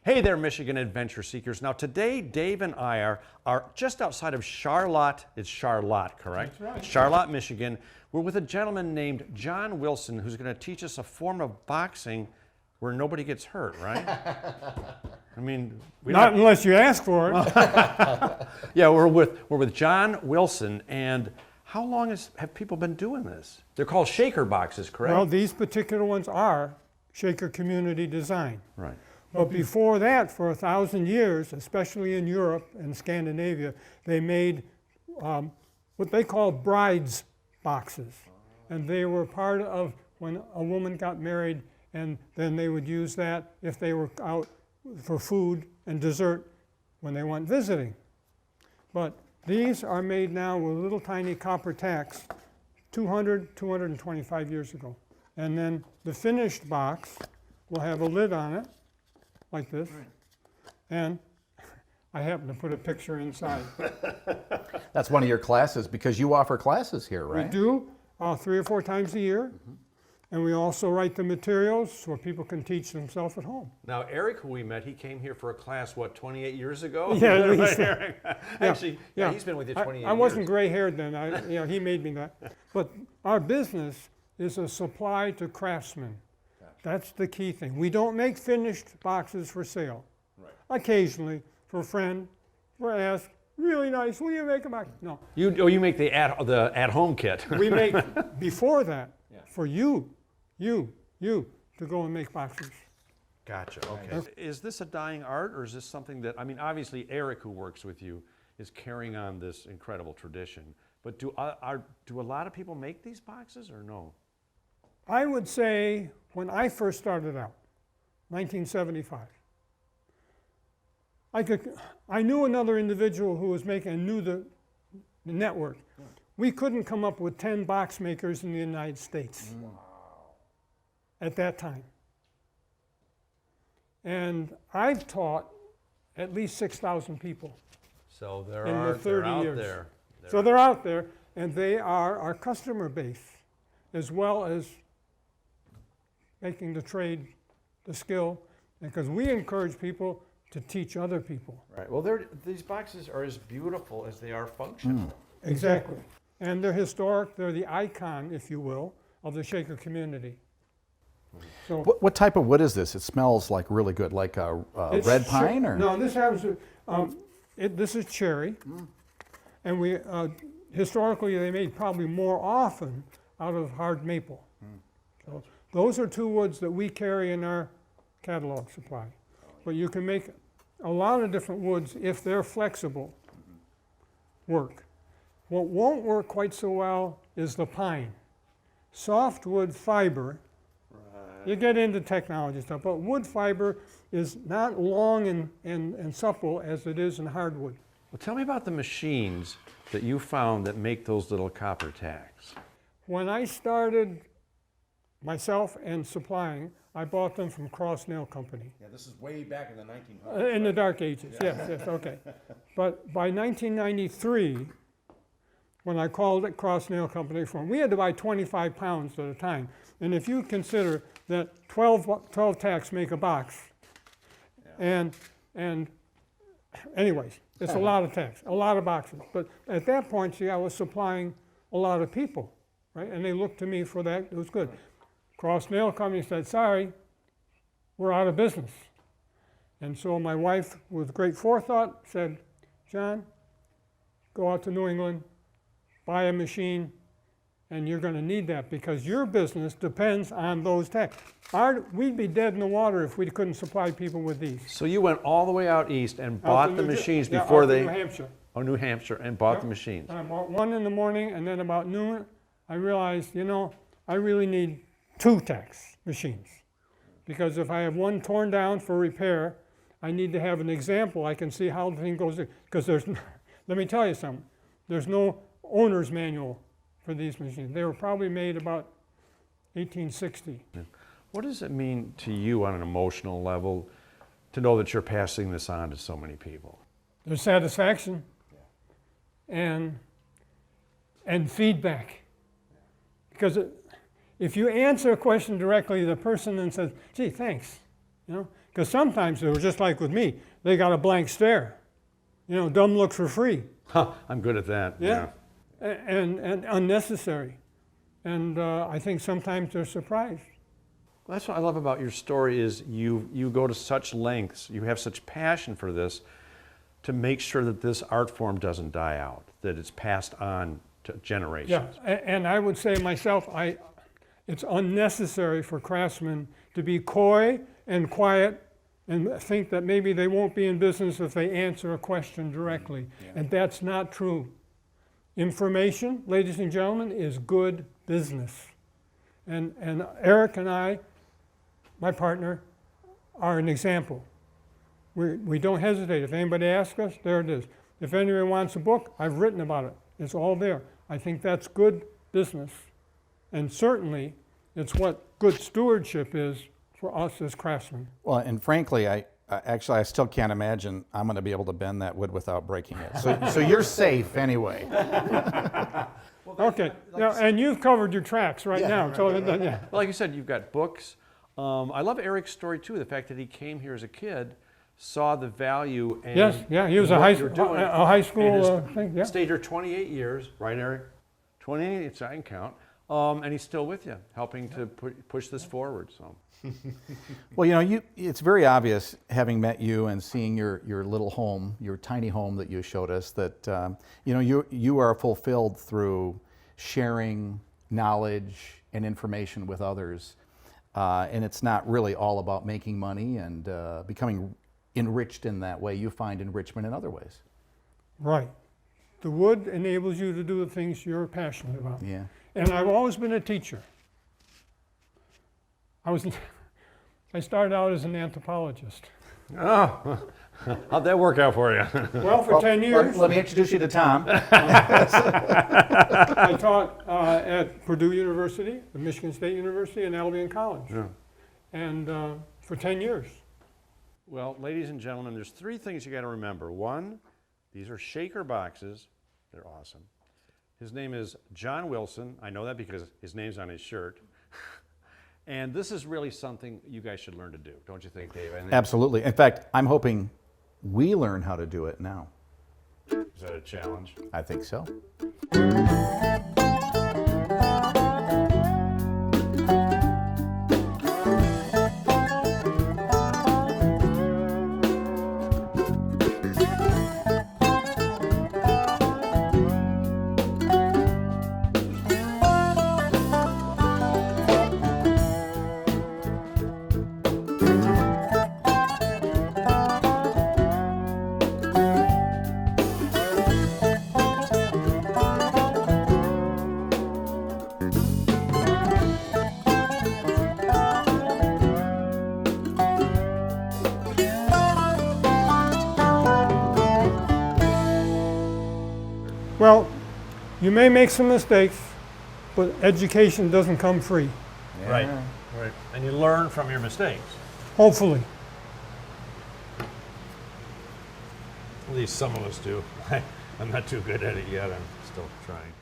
Hey there, Michigan adventure seekers. Now today, Dave and I are just outside of Charlotte. It's Charlotte, correct? That's right. Charlotte, Michigan. We're with a gentleman named John Wilson who's going to teach us a form of boxing where nobody gets hurt, right? I mean, Not unless you ask for it. Yeah, we're with John Wilson, and how long have people been doing this? They're called shaker boxes, correct? Well, these particular ones are Shaker community design. Right. But before that, for 1,000 years, especially in Europe and Scandinavia, they made what they call brides boxes. And they were part of when a woman got married, and then they would use that if they were out for food and dessert when they went visiting. But these are made now with little tiny copper tacks 225 years ago. And then the finished box will have a lid on it, like this. Right. And I happen to put a picture inside. That's one of your classes, because you offer classes here, right? We do 3 or 4 times a year. Mm-hmm. And we also write the materials so people can teach themselves at home. Now, Eric, who we met, he came here for a class, what, 28 years ago? Yeah, right, Eric? Actually, yeah, he's been with you 28 years. I wasn't gray-haired then. He made me that. But our business is a supply to craftsmen. Gotcha. That's the key thing. We don't make finished boxes for sale. Right. Occasionally, for a friend, we're asked, really nice, will you make a box? No. You make the at-home kit. We make, before that, for you to go and make boxes. Gotcha, okay. Is this a dying art, or is this something that, I mean, obviously Eric, who works with you, is carrying on this incredible tradition, but do a lot of people make these boxes, or no? I would say, when I first started out, 1975, I knew another individual who was making, and knew the network. Yeah. We couldn't come up with 10 box makers in the United States. Wow. At that time. And I've taught at least 6,000 people. So they're out there. So they're out there, and they are our customer base, as well as making the trade, the skill, because we encourage people to teach other people. Right. Well, these boxes are as beautiful as they are functional. Exactly. And they're historic. They're the icon, if you will, of the shaker community. So what type of wood is this? It smells like really good, like a red pine, or no? This happens. This is cherry, and we historically they made probably more often out of hard maple. So those are 2 woods that we carry in our catalog supply. But you can make a lot of different woods if they're flexible. Work. What won't work quite so well is the pine. Softwood fiber. You get into technology stuff, but wood fiber is not long and supple as it is in hardwood. Well, tell me about the machines that you found that make those little copper tacks. When I started myself and supplying, I bought them from Cross Nail Company. Yeah, this is way back in the 1900s. In the dark ages, yes, okay. But by 1993, when I called it Cross Nail Company we had to buy 25 pounds at a time. And if you consider that 12 tacks make a box, and anyways, it's a lot of tacks, a lot of boxes. But at that point, see, I was supplying a lot of people, right? And they looked to me for that. It was good. Cross Nail Company said, sorry, we're out of business. And so my wife, with great forethought, said, John, go out to New England, buy a machine, and you're going to need that because your business depends on those tacks. We'd be dead in the water if we couldn't supply people with these. So you went all the way out east and bought the machines before they... New Hampshire. Oh, New Hampshire, and bought the machines. I bought 1 in the morning, and then about noon, I realized, I really need 2 tacks machines. Because if I have one torn down for repair, I need to have an example. I can see how the thing goes. Because let me tell you something, there's no owner's manual for these machines. They were probably made about 1860. What does it mean to you on an emotional level to know that you're passing this on to so many people? There's satisfaction and feedback. Because if you answer a question directly to the person and says, gee, thanks, Because sometimes they were just like with me, they got a blank stare. You know, dumb looks are free. Huh, I'm good at that. Yeah. And unnecessary. And I think sometimes they're surprised. That's what I love about your story is you go to such lengths, you have such passion for this to make sure that this art form doesn't die out, that it's passed on to generations. Yeah, and I would say myself, it's unnecessary for craftsmen to be coy and quiet and think that maybe they won't be in business if they answer a question directly. And that's not true. Information, ladies and gentlemen, is good business. And Eric and I, my partner, are an example. We don't hesitate. If anybody asks us, there it is. If anyone wants a book, I've written about it. It's all there. I think that's good business. And certainly, it's what good stewardship is for us as craftsmen. Well, and frankly, I still can't imagine I'm going to be able to bend that wood without breaking it. So you're safe anyway. Okay, yeah, and you've covered your tracks right now. So, yeah. Well, like you said, you've got books. I love Eric's story too, the fact that he came here as a kid, saw the value and Yes, yeah, he was a what high, you're doing, a high and school thing, yeah. stayed here 28 years, right, Eric? 28, it's, I can count. And he's still with you, helping to push this forward. So, Well, you know, it's very obvious, having met you and seeing your little home, your tiny home that you showed us, that you know, you are fulfilled through sharing knowledge and information with others, and it's not really all about making money and becoming enriched in that way. You find enrichment in other ways. Right. The wood enables you to do the things you're passionate about. Yeah. And I've always been a teacher. I started out as an anthropologist. oh, how'd that work out for you? Well, for 10 years, Let me introduce you to Tom. I taught at Purdue University, the Michigan State University, and Albion College. Yeah. And for 10 years. Well, ladies and gentlemen, there's three things you got to remember. One, these are shaker boxes. They're awesome. His name is John Wilson. I know that because his name's on his shirt. And this is really something you guys should learn to do, don't you think, Dave? Absolutely. In fact, I'm hoping we learn how to do it now. Is that a challenge? I think so. Well, you may make some mistakes, but education doesn't come free, Right. Right. And you learn from your mistakes. hopefully. At least some of us do. I'm not too good at it yet. I'm still trying.